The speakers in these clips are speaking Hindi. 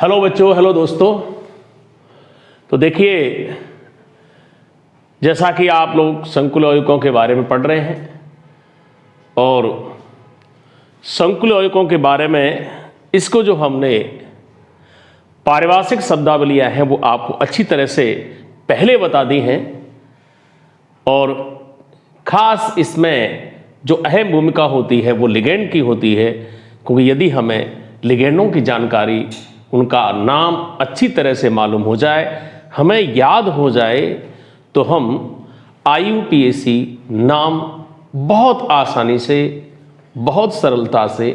हेलो बच्चों, हेलो दोस्तों। तो देखिए, जैसा कि आप लोग संकुल अवयवों के बारे में पढ़ रहे हैं और संकुल अवयवों के बारे में इसको जो हमने पारिभाषिक शब्दावलियां हैं वो आपको अच्छी तरह से पहले बता दी हैं और ख़ास इसमें जो अहम भूमिका होती है वो लिगेंड की होती है, क्योंकि यदि हमें लिगेंडों की जानकारी, उनका नाम अच्छी तरह से मालूम हो जाए, हमें याद हो जाए, तो हम IUPAC नाम बहुत आसानी से, बहुत सरलता से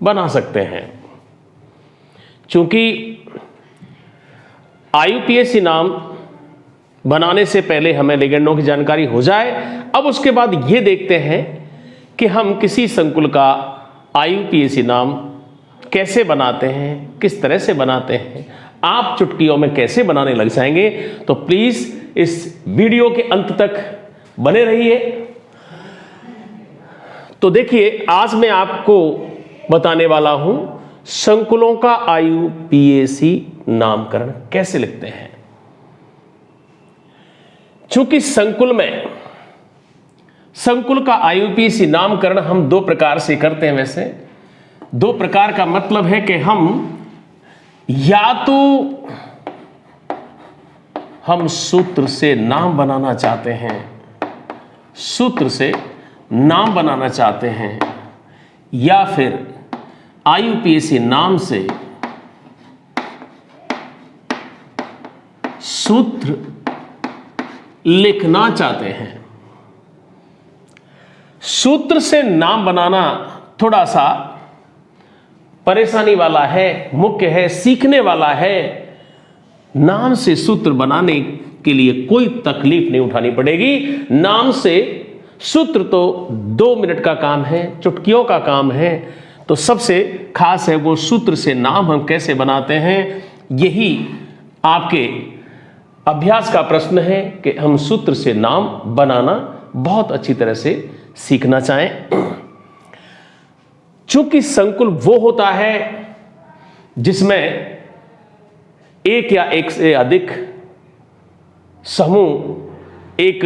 बना सकते हैं। चूंकि IUPAC नाम बनाने से पहले हमें लिगेंडों की जानकारी हो जाए, अब उसके बाद ये देखते हैं कि हम किसी संकुल का IUPAC नाम कैसे बनाते हैं, किस तरह से बनाते हैं। आप चुटकियों में कैसे बनाने लग जाएंगे। तो प्लीज इस वीडियो के अंत तक बने रहिए। तो देखिए, आज मैं आपको बताने वाला हूं संकुलों का IUPAC नामकरण कैसे लिखते हैं। चूंकि संकुल का IUPAC नामकरण हम दो प्रकार से करते हैं। वैसे दो प्रकार का मतलब है कि या तो हम सूत्र से नाम बनाना चाहते हैं, सूत्र से नाम बनाना चाहते हैं, या फिर IUPAC नाम से सूत्र लिखना चाहते हैं। सूत्र से नाम बनाना थोड़ा सा परेशानी वाला है, मुख्य है, सीखने वाला है। नाम से सूत्र बनाने के लिए कोई तकलीफ नहीं उठानी पड़ेगी। नाम से सूत्र तो 2 मिनट का काम है, चुटकियों का काम है। तो सबसे खास है वो सूत्र से नाम हम कैसे बनाते हैं। यही आपके अभ्यास का प्रश्न है कि हम सूत्र से नाम बनाना बहुत अच्छी तरह से सीखना चाहें। चूंकि संकुल वो होता है जिसमें एक या एक से अधिक समूह एक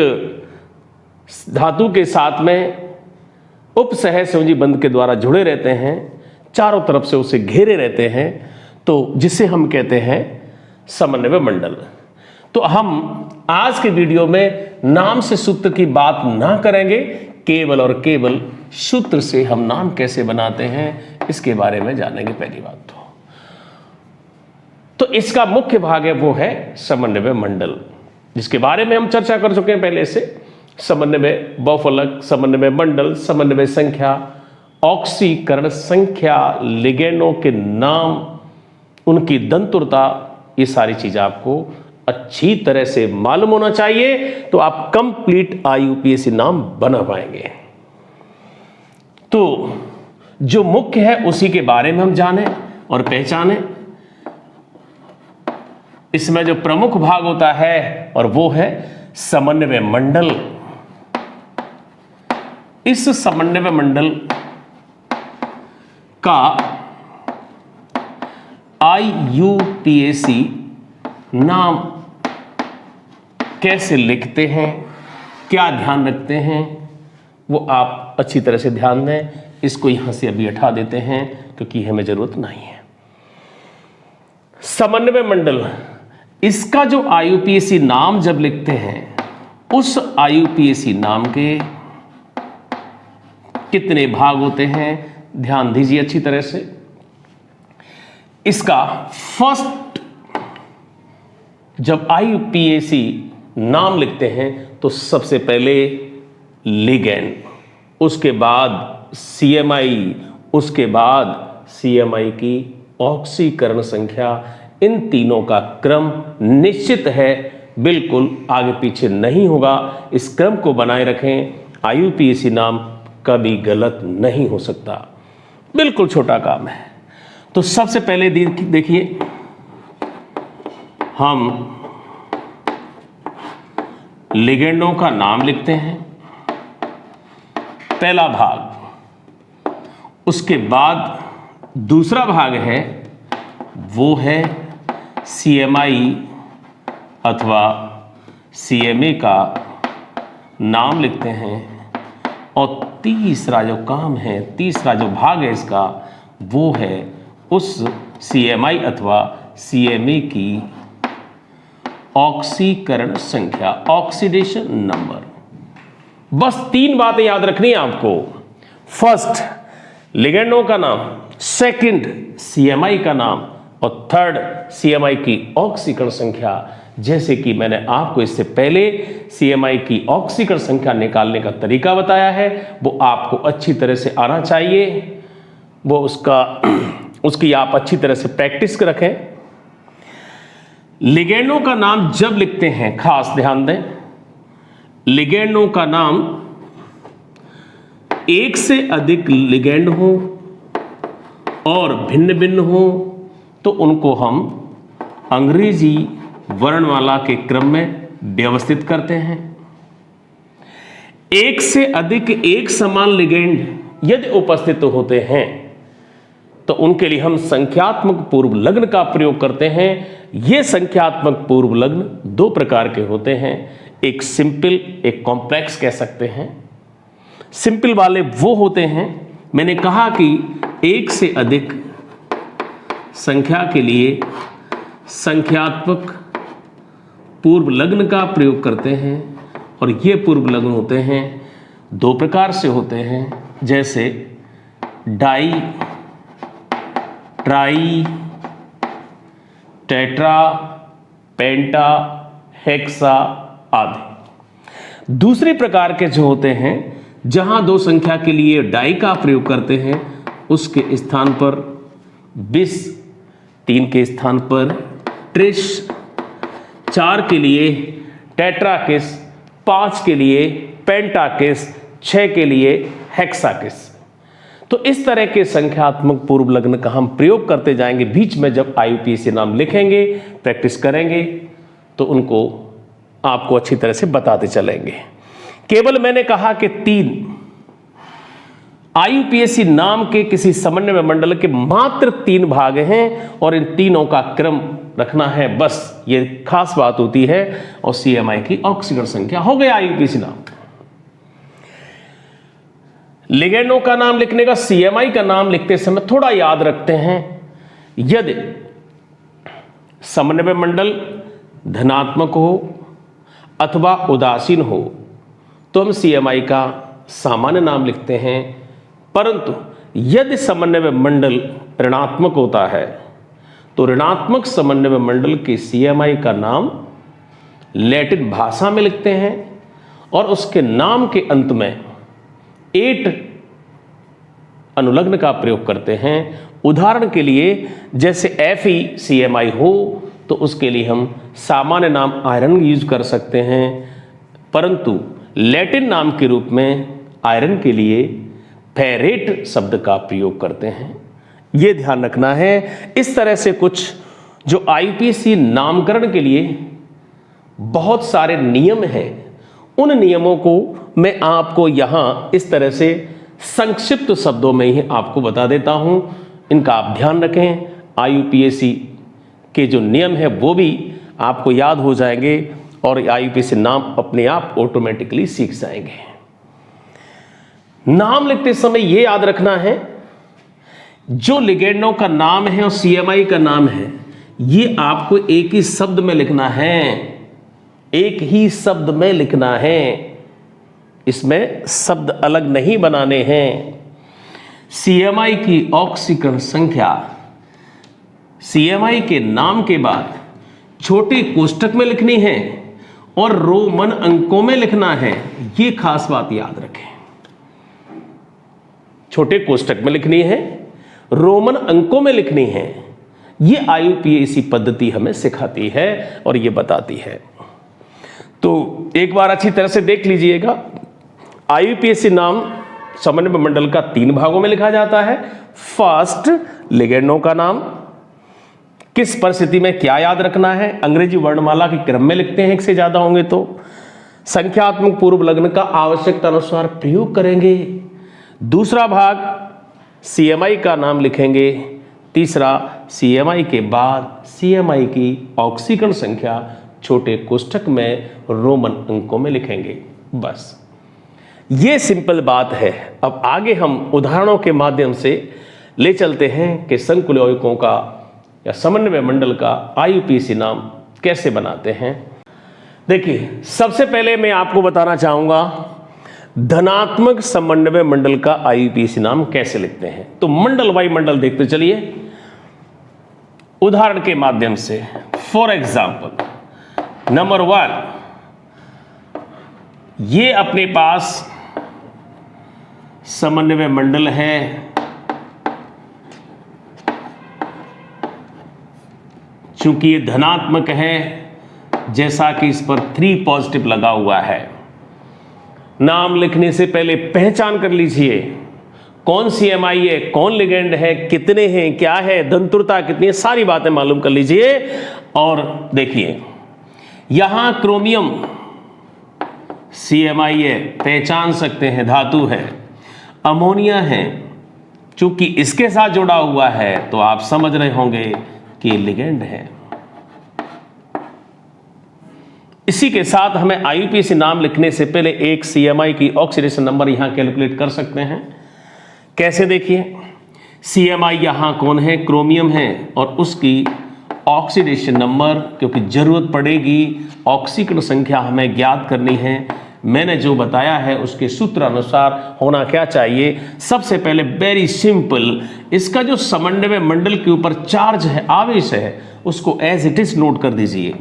धातु के साथ में उपसह संयोजी बंध के द्वारा जुड़े रहते हैं, चारों तरफ से उसे घेरे रहते हैं, तो जिसे हम कहते हैं समन्वय मंडल। तो हम आज के वीडियो में नाम से सूत्र की बात ना करेंगे, केवल और केवल सूत्र से हम नाम कैसे बनाते हैं इसके बारे में जानेंगे। पहली बात तो इसका मुख्य भाग है वो है समन्वय मंडल, जिसके बारे में हम चर्चा कर चुके हैं पहले से। समन्वय बहुफलक, समन्वय मंडल, समन्वय संख्या, ऑक्सीकरण संख्या, लिगेंडों के नाम, उनकी दंतुरता, ये सारी चीजें आपको अच्छी तरह से मालूम होना चाहिए, तो आप कंप्लीट IUPAC नाम बना पाएंगे। तो जो मुख्य है उसी के बारे में हम जाने और पहचाने। इसमें जो प्रमुख भाग होता है और वो है समन्वय मंडल। इस समन्वय मंडल का IUPAC नाम कैसे लिखते हैं, क्या ध्यान रखते हैं, वो आप अच्छी तरह से ध्यान दें। इसको यहां से अभी हटा देते हैं क्योंकि हमें जरूरत नहीं है। समन्वय मंडल, इसका जो IUPAC नाम जब लिखते हैं, उस IUPAC नाम के कितने भाग होते हैं, ध्यान दीजिए अच्छी तरह से। इसका फर्स्ट जब IUPAC नाम लिखते हैं तो सबसे पहले लिगेंड, उसके बाद CMI, उसके बाद CMI की ऑक्सीकरण संख्या। इन तीनों का क्रम निश्चित है, बिल्कुल आगे पीछे नहीं होगा। इस क्रम को बनाए रखें। IUPAC नाम कभी गलत नहीं हो सकता, बिल्कुल छोटा काम है। तो सबसे पहले देखिए, हम लिगेंडों का नाम लिखते हैं, पहला भाग। उसके बाद दूसरा भाग है वो है CMI अथवा CMA का नाम लिखते हैं और तीसरा जो काम है, तीसरा जो भाग है इसका, वो है उस CMI अथवा CMA की ऑक्सीकरण संख्या, ऑक्सीडेशन नंबर। बस 3 बातें याद रखनी है आपको। फर्स्ट लिगेंडों का नाम, सेकंड CMI का नाम और थर्ड CMI की ऑक्सीकरण संख्या। जैसे कि मैंने आपको इससे पहले CMI की ऑक्सीकरण संख्या निकालने का तरीका बताया है, वो आपको अच्छी तरह से आना चाहिए, वो उसकी आप अच्छी तरह से प्रैक्टिस रखें। लिगेंडों का नाम जब लिखते हैं, खास ध्यान दें, लिगेंडों का नाम एक से अधिक लिगेंड हो और भिन्न भिन्न हो तो उनको हम अंग्रेजी वर्णमाला के क्रम में व्यवस्थित करते हैं। एक से अधिक एक समान लिगेंड यदि उपस्थित होते हैं तो उनके लिए हम संख्यात्मक पूर्व लग्न का प्रयोग करते हैं। ये संख्यात्मक पूर्व लग्न 2 प्रकार के होते हैं, एक सिंपल, एक कॉम्प्लेक्स कह सकते हैं। सिंपल वाले वो होते हैं, मैंने कहा कि एक से अधिक संख्या के लिए संख्यात्मक पूर्व लग्न का प्रयोग करते हैं और ये पूर्व लग्न होते हैं 2 प्रकार से होते हैं, जैसे डाई, ट्राई, टेट्रा, पेंटा, हेक्सा आदि। दूसरे प्रकार के जो होते हैं, जहां 2 संख्या के लिए डाई का प्रयोग करते हैं, उसके स्थान पर बिस, 3 के स्थान पर ट्रिश, 4 के लिए टेट्राकिस, 5 के लिए पेंटाकिस, 6 के लिए हेक्साकिस। तो इस तरह के संख्यात्मक पूर्व लग्न का हम प्रयोग करते जाएंगे। बीच में जब IUPAC नाम लिखेंगे, प्रैक्टिस करेंगे, तो उनको आपको अच्छी तरह से बताते चलेंगे। केवल मैंने कहा कि 3 IUPAC नाम के किसी समन्वय मंडल के मात्र 3 भाग हैं और इन तीनों का क्रम रखना है, बस ये खास बात होती है। और CMI की ऑक्सीकरण संख्या हो गया IUPAC नाम। लिगेंडों का नाम लिखने का, CMI का नाम लिखते समय थोड़ा याद रखते हैं, यदि समन्वय मंडल धनात्मक हो अथवा उदासीन हो तो हम CMI का सामान्य नाम लिखते हैं, परंतु यदि समन्वय मंडल ऋणात्मक होता है तो ऋणात्मक समन्वय मंडल के CMI का नाम लैटिन भाषा में लिखते हैं और उसके नाम के अंत में 8 अनुलग्न का प्रयोग करते हैं। उदाहरण के लिए जैसे FeCMI हो तो उसके लिए हम सामान्य नाम आयरन यूज कर सकते हैं, परंतु लैटिन नाम के रूप में आयरन के लिए फेरेट शब्द का प्रयोग करते हैं। यह ध्यान रखना है। इस तरह से कुछ जो IUPAC नामकरण के लिए बहुत सारे नियम हैं, उन नियमों को मैं आपको यहां इस तरह से संक्षिप्त शब्दों में ही आपको बता देता हूं। इनका आप ध्यान रखें। IUPAC के जो नियम है वो भी आपको याद हो जाएंगे और IUPAC नाम अपने आप ऑटोमेटिकली सीख जाएंगे। नाम लिखते समय यह याद रखना है, जो लिगेंडों का नाम है और CMI का नाम है, ये आपको एक ही शब्द में लिखना है, एक ही शब्द में लिखना है, इसमें शब्द अलग नहीं बनाने हैं। CMI की ऑक्सीकरण संख्या CMI के नाम के बाद छोटे कोष्टक में लिखनी है और रोमन अंकों में लिखना है। यह खास बात याद रखें, छोटे कोष्टक में लिखनी है, रोमन अंकों में लिखनी है। यह IUPAC पद्धति हमें सिखाती है और यह बताती है। तो एक बार अच्छी तरह से देख लीजिएगा। IUPAC नाम समन्वय मंडल का 3 भागों में लिखा जाता है। फर्स्ट, लिगेंडों का नाम। किस परिस्थिति में क्या याद रखना है, अंग्रेजी वर्णमाला के क्रम में लिखते हैं, एक से ज्यादा होंगे तो। संख्यात्मक पूर्व लग्न का आवश्यकता अनुसार प्रयोग करेंगे। दूसरा भाग CMI का नाम लिखेंगे। तीसरा CMI के बाद CMI की ऑक्सीकरण संख्या छोटे कोष्ठक में रोमन अंकों में लिखेंगे। बस ये सिंपल बात है। अब आगे हम उदाहरणों के माध्यम से ले चलते हैं कि संकुल यौगिकों का या समन्वय मंडल का IUPAC नाम कैसे बनाते हैं। देखिए, सबसे पहले मैं आपको बताना चाहूंगा धनात्मक समन्वय मंडल का IUPAC नाम कैसे लिखते हैं। तो मंडल वाई मंडल देखते चलिए उदाहरण के माध्यम से। फॉर एग्जाम्पल नंबर 1, ये अपने पास समन्वय मंडल है, चूंकि ये धनात्मक है, जैसा कि इस पर 3 पॉजिटिव लगा हुआ है। नाम लिखने से पहले पहचान कर लीजिए कौन CMI है, कौन लिगेंड है, कितने हैं, क्या है, दंतुरता कितनी है, सारी बातें मालूम कर लीजिए। और देखिए यहां क्रोमियम CMI है, पहचान सकते हैं, धातु है। अमोनिया है, चूंकि इसके साथ जुड़ा हुआ है तो आप समझ रहे होंगे कि लिगेंड है। इसी के साथ हमें IUPAC नाम लिखने से पहले एक CMI की ऑक्सीडेशन नंबर यहां कैलकुलेट कर सकते हैं। कैसे? देखिए, CMI यहां कौन है? क्रोमियम है, और उसकी ऑक्सीडेशन नंबर, क्योंकि जरूरत पड़ेगी, ऑक्सीकरण संख्या हमें ज्ञात करनी है। मैंने जो बताया है उसके सूत्र अनुसार होना क्या चाहिए। सबसे पहले वेरी सिंपल, इसका जो समन्वय मंडल के ऊपर चार्ज है, आवेश है, उसको एज इट इज नोट कर दीजिए।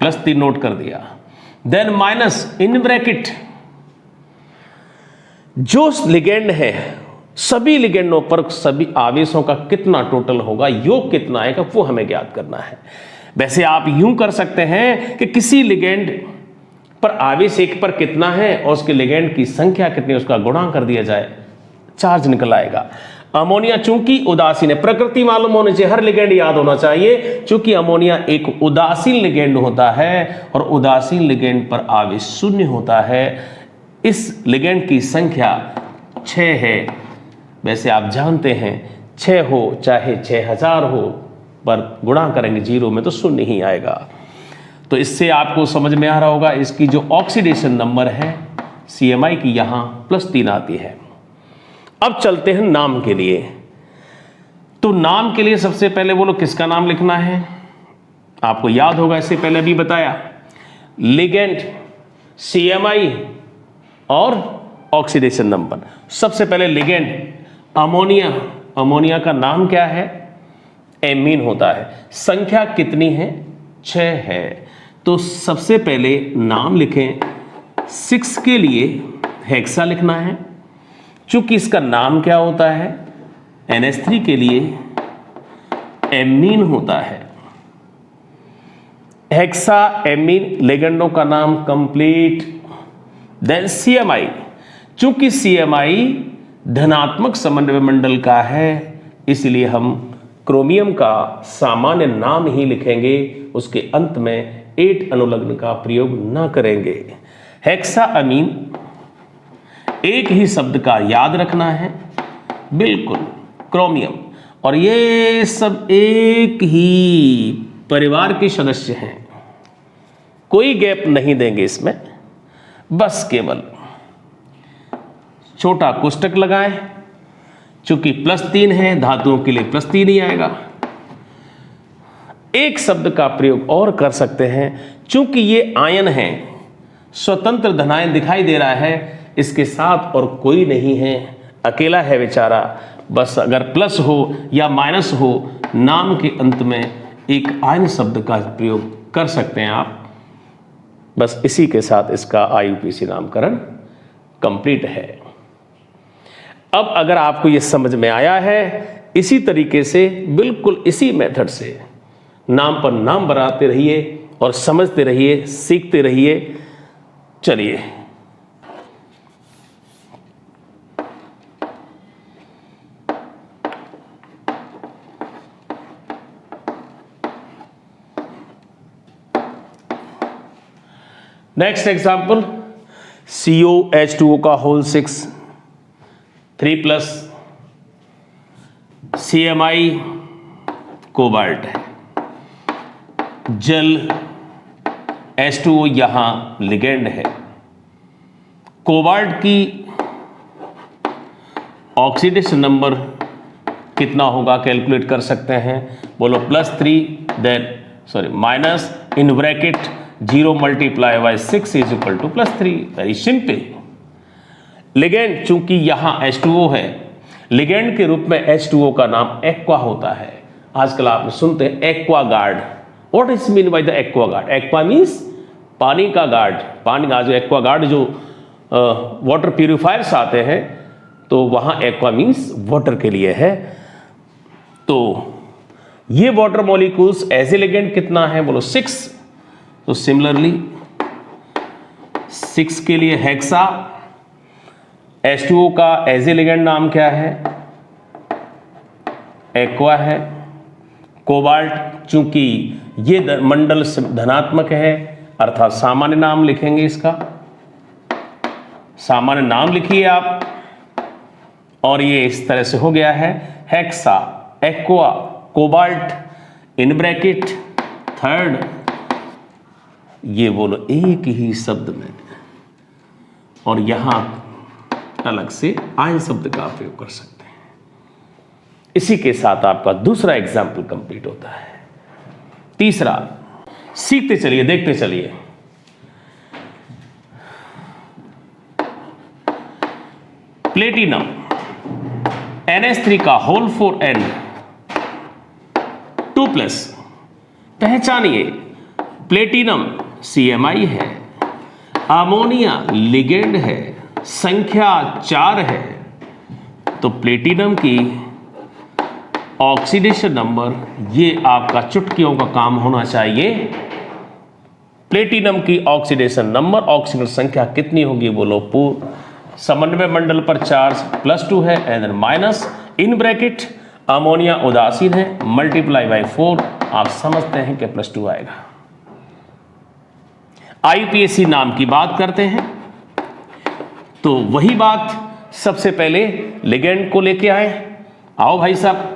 +3 नोट कर दिया। देन माइनस इन ब्रैकेट जो लिगेंड है, सभी लिगेंडों पर सभी आवेशों का कितना टोटल होगा, योग कितना आएगा, वो हमें ज्ञात करना है। वैसे आप यूं कर सकते हैं कि किसी लिगेंड पर आवेश 1 पर कितना है और उसके लिगेंड की संख्या कितनी, उसका गुणा कर दिया जाए, चार्ज निकल आएगा। अमोनिया चूंकि उदासीन है, प्रकृति मालूम होनी चाहिए, हर लिगेंड याद होना चाहिए। चूंकि अमोनिया एक उदासीन लिगेंड होता है और उदासीन लिगेंड पर आवेश 0 होता है, इस लिगेंड की संख्या 6 है। वैसे आप जानते हैं 6 हो चाहे 6000 हो, पर गुणा करेंगे 0 में तो 0 ही आएगा। तो इससे आपको समझ में आ रहा होगा इसकी जो ऑक्सीडेशन नंबर है CMI की यहां +3 आती है। अब चलते हैं नाम के लिए। तो नाम के लिए सबसे पहले बोलो किसका नाम लिखना है। आपको याद होगा, इससे पहले भी बताया, लिगेंड, CMI और ऑक्सीडेशन नंबर। सबसे पहले लिगेंड अमोनिया, अमोनिया का नाम क्या है? एमीन होता है। संख्या कितनी है? 6 है। तो सबसे पहले नाम लिखें। 6 के लिए हेक्सा लिखना है, चूंकि इसका नाम क्या होता है? NH3 के लिए एमीन होता है। हेक्सा एमीन लिगेंडों का नाम कंप्लीट। देन CMI, चूंकि CMI धनात्मक समन्वय मंडल का है, इसलिए हम क्रोमियम का सामान्य नाम ही लिखेंगे, उसके अंत में 8 अनुलग्न का प्रयोग न करेंगे। हेक्सा अमीन एक ही शब्द का याद रखना है, बिल्कुल क्रोमियम, और ये सब एक ही परिवार के सदस्य हैं, कोई गैप नहीं देंगे इसमें। बस केवल छोटा कोष्टक लगाएं, चूंकि +3 है, धातुओं के लिए +3 ही आएगा। एक शब्द का प्रयोग और कर सकते हैं, चूंकि ये आयन है, स्वतंत्र धनायन दिखाई दे रहा है, इसके साथ और कोई नहीं है, अकेला है बेचारा। बस अगर प्लस हो या माइनस हो, नाम के अंत में एक आयन शब्द का प्रयोग कर सकते हैं आप। बस इसी के साथ इसका IUPAC नामकरण कंप्लीट है। अब अगर आपको ये समझ में आया है, इसी तरीके से, बिल्कुल इसी मेथड से नाम पर नाम बनाते रहिए और समझते रहिए, सीखते रहिए। चलिए, नेक्स्ट एग्जाम्पल, COH2O का होल 6 3+ CMI कोबाल्ट है, जल H2O यहां लिगेंड है। कोबाल्ट की ऑक्सीडेशन नंबर कितना होगा कैलकुलेट कर सकते हैं, बोलो +3 then minus in bracket 0 multiply by 6 is equal to +3। Very simple. Ligand चूंकि यहां H2O है, लिगेंड के रूप में H2O का नाम एक्वा होता है। आजकल आप सुनते हैं aqua guard. What is mean by the aqua guard? Aqua means पानी का गार्ड। पानी का जो एक्वा गार्ड जो वाटर प्यूरिफायर्स आते हैं तो वहां एक्वा मीन्स वाटर के लिए है। तो ये water molecules as a ligand कितना है, बोलो 6। तो सिमिलरली 6 के लिए हेक्सा, H2O का एज ए लिगेंड नाम क्या है, एक्वा है। कोबाल्ट चूंकि ये मंडल धनात्मक है अर्थात सामान्य नाम लिखेंगे, इसका सामान्य नाम लिखिए आप, और ये इस तरह से हो गया है hexa aqua cobalt in bracket third. ये बोलो एक ही शब्द में, और यहां अलग से आयन शब्द का प्रयोग कर सकते हैं। इसी के साथ आपका दूसरा एग्जाम्पल कंप्लीट होता है। तीसरा सीखते चलिए, देखते चलिए। प्लेटिनम NH3 का होल 4N 2+। पहचानिए, प्लेटिनम CMI है, अमोनिया लिगेंड है, संख्या 4 है। तो प्लेटिनम की ऑक्सीडेशन नंबर, ये आपका चुटकियों का काम होना चाहिए। प्लेटिनम की ऑक्सीडेशन नंबर, ऑक्सीडेशन संख्या कितनी होगी, बोलो समन्वय मंडल पर चार्ज +2 है and minus in bracket ammonia उदासीन है मल्टीप्लाई बाय 4। आप समझते हैं कि +2 आएगा। IUPAC नाम की बात करते हैं तो वही बात, सबसे पहले लिगेंड को लेके आए। आओ भाई साहब,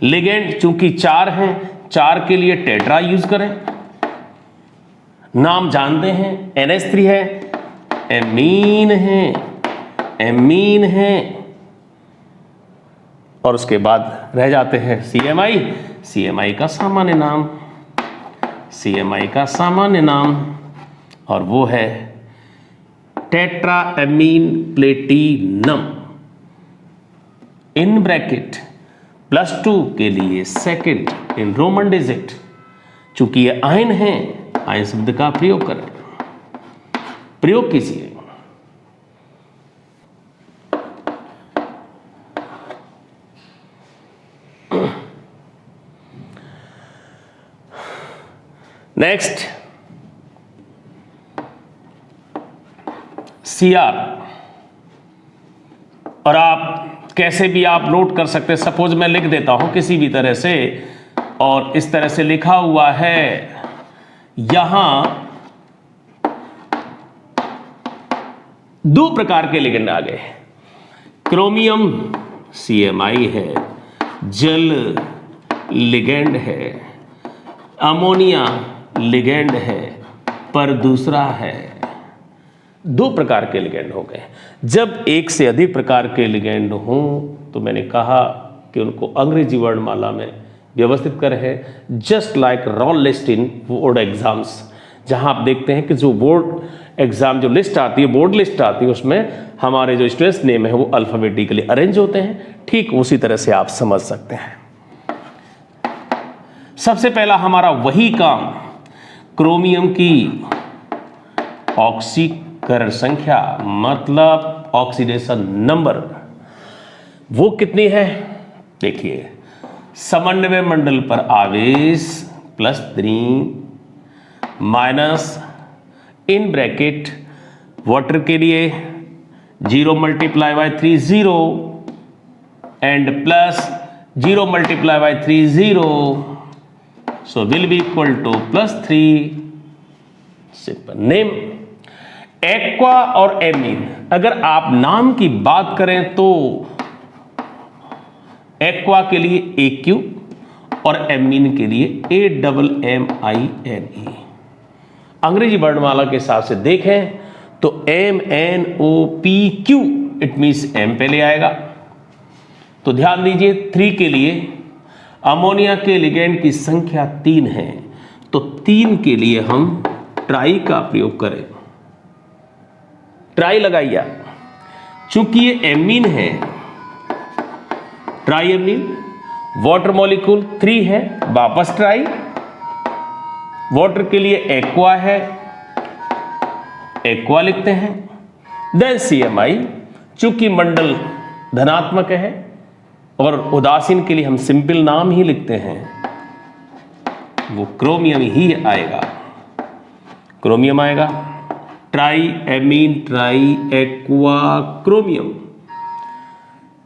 लिगेंड चूंकि 4 हैं, 4 के लिए टेट्रा यूज करें। नाम जानते हैं, NH3 है, एमीन है, एमीन है, और उसके बाद रह जाते हैं CMI। CMI का सामान्य नाम, CMI का सामान्य नाम, और वो है tetra amine platinum in bracket +2 के लिए सेकंड इन रोमन डिजिट। चूंकि ये आयन है, आयन शब्द का प्रयोग करें, प्रयोग कीजिए। नेक्स्ट Cr, और आप कैसे भी आप नोट कर सकते हैं। सपोज मैं लिख देता हूं किसी भी तरह से, और इस तरह से लिखा हुआ है, यहां 2 प्रकार के लिगेंड आ गए। क्रोमियम CMI है, जल लिगेंड है, अमोनिया लिगेंड है, पर दूसरा है। 2 प्रकार के लिगेंड हो गए। जब एक से अधिक प्रकार के लिगेंड हों तो मैंने कहा कि उनको अंग्रेजी वर्णमाला में व्यवस्थित करें, just like roll list in board exams. जहां आप देखते हैं कि जो बोर्ड एग्जाम जो लिस्ट आती है, बोर्ड लिस्ट आती है, उसमें हमारे जो स्टूडेंट्स नेम है वो अल्फाबेटिकली अरेंज होते हैं। ठीक उसी तरह से आप समझ सकते हैं। सबसे पहला हमारा वही काम, क्रोमियम की ऑक्सीकरण संख्या मतलब ऑक्सीडेशन नंबर, वो कितनी है? देखिए, समन्वय मंडल पर आवेश +3 माइनस इन ब्रैकेट वाटर के लिए 0 multiply bye 3 0 and plus 0 multiply bye 3 0, so will be equal to +3। Simple. Name aqua और एमीन, अगर आप नाम की बात करें तो एक्वा के लिए AQ और एमीन के लिए AMMINE। अंग्रेजी वर्णमाला के हिसाब से देखें तो MNOPQ, इट मीन्स M पहले आएगा। तो ध्यान दीजिए 3 के लिए अमोनिया के लिगेंड की संख्या 3 है, तो 3 के लिए हम ट्राई का प्रयोग करें। ट्राई लगाइए, चूंकि ये एमीन है, ट्राई एमीन। वाटर मॉलिक्यूल 3 है, वापस ट्राई। वाटर के लिए एक्वा है, एक्वा लिखते हैं। देन CMI, चूंकि मंडल धनात्मक है और उदासीन के लिए हम सिंपल नाम ही लिखते हैं, वो क्रोमियम ही आएगा, क्रोमियम आएगा। Try amine, try aqua chromium,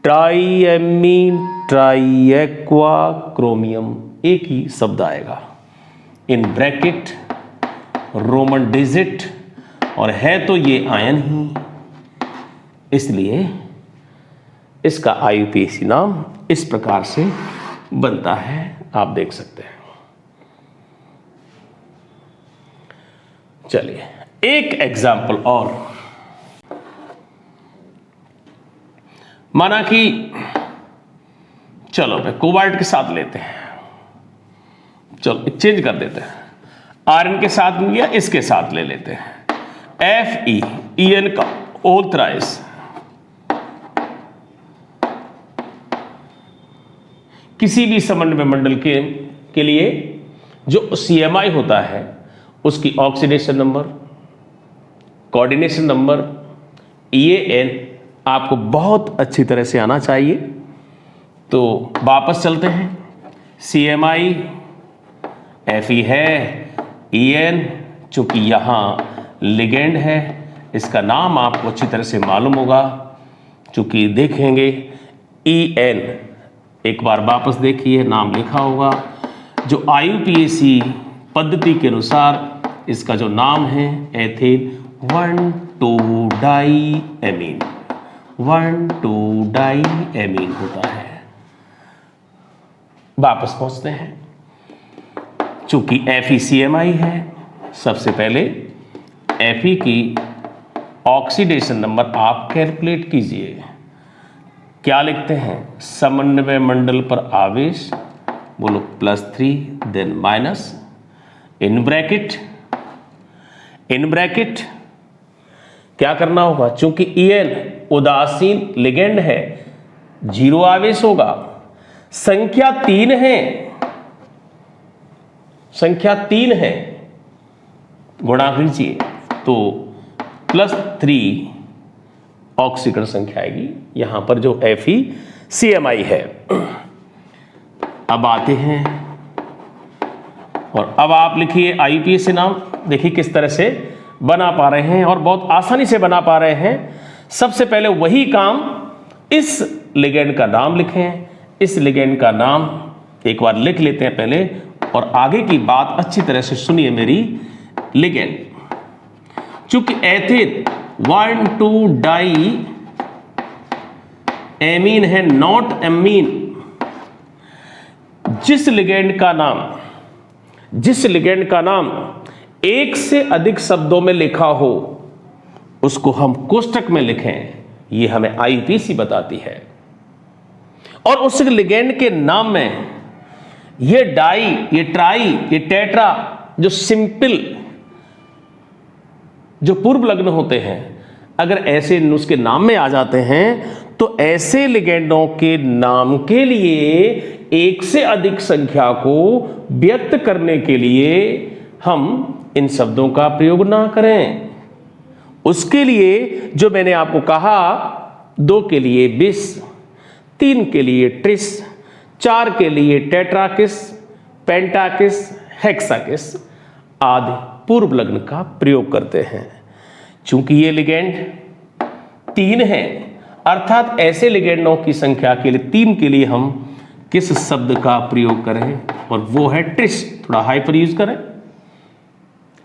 try amine, try aqua chromium, एक ही शब्द आएगा, इन ब्रैकेट रोमन डिजिट, और है तो ये आयन ही, इसलिए इसका IUPAC नाम इस प्रकार से बनता है, आप देख सकते हैं। चलिए एक एग्जाम्पल और, माना कि चलो भाई कोबाल्ट के साथ लेते हैं, चलो चेंज कर देते हैं, आयरन के साथ लिया, इसके साथ ले लेते हैं, FeEN का होल थ्राइस। किसी भी समन्वय मंडल के लिए जो CMI होता है उसकी oxidation number, coordination number, EAN आपको बहुत अच्छी तरह से आना चाहिए। तो वापस चलते हैं, CMI Fe है, EN चूंकि यहाँ लिगेंड है, इसका नाम आपको अच्छी तरह से मालूम होगा, चूंकि देखेंगे EN, एक बार वापस देखिए, नाम लिखा होगा। जो IUPAC पद्धति के अनुसार इसका जो नाम है एथेन 1,2-डाईएमीन, 1,2-डाईएमीन होता है। वापस पहुंचते हैं, चूंकि FeCMI है, सबसे पहले Fe की ऑक्सीडेशन नंबर आप कैलकुलेट कीजिए। क्या लिखते हैं, समन्वय मंडल पर आवेश, बोलो +3 देन माइनस, इन ब्रैकेट क्या करना होगा, चूंकि EN उदासीन लिगेंड है, 0 आवेश होगा, संख्या 3 है, संख्या 3 है, गुणा कीजिए तो +3 ऑक्सीकरण संख्या आएगी, यहां पर जो FeCMI है। अब आते हैं और अब आप लिखिए IUPAC नाम, देखिए किस तरह से बना पा रहे हैं और बहुत आसानी से बना पा रहे हैं। सबसे पहले वही काम, इस लिगेंड का नाम लिखें, इस लिगेंड का नाम एक बार लिख लेते हैं पहले, और आगे की बात अच्छी तरह से सुनिए मेरी। लिगेंड चूंकि एथेन 1,2-डाईएमीन है, नॉट एमीन, जिस लिगेंड का नाम एक से अधिक शब्दों में लिखा हो उसको हम कोष्टक में लिखें, ये हमें IUPAC बताती है। और उस लिगेंड के नाम में ये डाई, ये ट्राई, ये टेट्रा, जो सिंपल, जो पूर्व लग्न होते हैं, अगर ऐसे उसके नाम में आ जाते हैं तो ऐसे लिगेंडों के नाम के लिए एक से अधिक संख्या को व्यक्त करने के लिए हम इन शब्दों का प्रयोग ना करें। उसके लिए जो मैंने आपको कहा, 2 के लिए बिस, 3 के लिए ट्रिस, 4 के लिए टेट्राकिस, पेंटाकिस, हेक्साकिस आदि पूर्व लग्न का प्रयोग करते हैं। चूंकि ये लिगेंड 3 है, अर्थात ऐसे लिगेंडों की संख्या के लिए 3 के लिए हम किस शब्द का प्रयोग करें, और वो है ट्रिस। थोड़ा हाइपर यूज करें,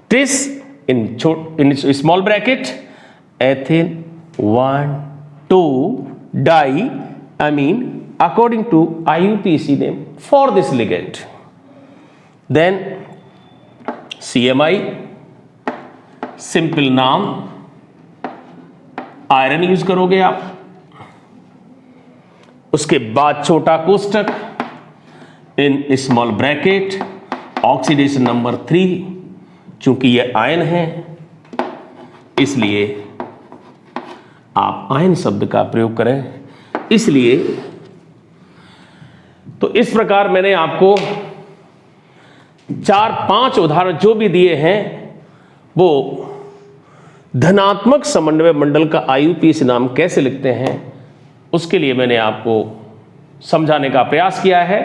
tris in small bracket, ethane one two diamine according to IUPAC name for this ligand. Then CMI, simple नाम, आयरन यूज करोगे आप। उसके बाद छोटा कोष्टक, in small bracket, oxidation number 3, चूंकि ये आयन है इसलिए आप आयन शब्द का प्रयोग करें। इसलिए तो इस प्रकार मैंने आपको 4-5 उदाहरण जो भी दिए हैं वो धनात्मक समन्वय मंडल का IUPAC नाम कैसे लिखते हैं उसके लिए मैंने आपको समझाने का प्रयास किया है।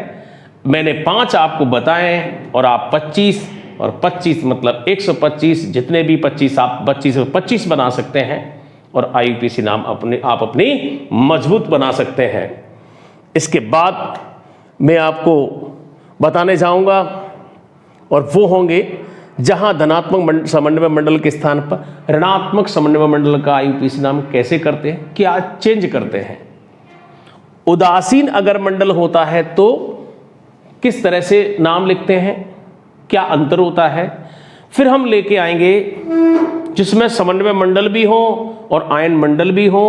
मैंने 5 आपको बताए और आप 25 और 25 मतलब 125, जितने भी 25 आप 25 से 25 बना सकते हैं और IUPAC नाम आप अपनी मजबूत बना सकते हैं। इसके बाद मैं आपको बताने जाऊंगा और वो होंगे जहां धनात्मक समन्वय मंडल के स्थान पर ऋणात्मक समन्वय मंडल का IUPAC नाम कैसे करते हैं, क्या चेंज करते हैं। उदासीन अगर मंडल होता है तो किस तरह से नाम लिखते हैं, क्या अंतर होता है। फिर हम लेके आएंगे जिसमें समन्वय मंडल भी हो और आयन मंडल भी हो।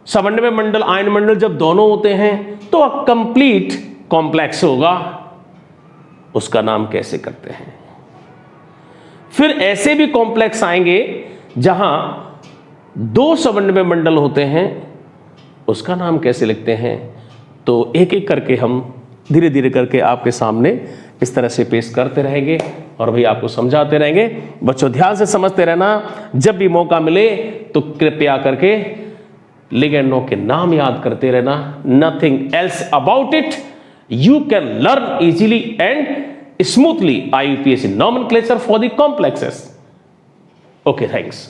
समन्वय मंडल आयन मंडल जब दोनों होते हैं तो कंप्लीट कॉम्प्लेक्स होगा, उसका नाम कैसे करते हैं। फिर ऐसे भी कॉम्प्लेक्स आएंगे जहां 2 समन्वय मंडल होते हैं, उसका नाम कैसे लिखते हैं। तो एक एक करके हम धीरे धीरे करके आपके सामने इस तरह से पेश करते रहेंगे और भाई आपको समझाते रहेंगे। बच्चों ध्यान से समझते रहना, जब भी मौका मिले तो कृपया करके लिगेंडों के नाम याद करते रहना। Nothing else about it, you can learn easily and smoothly IUPAC nomenclature for the complexes. Okay, thanks.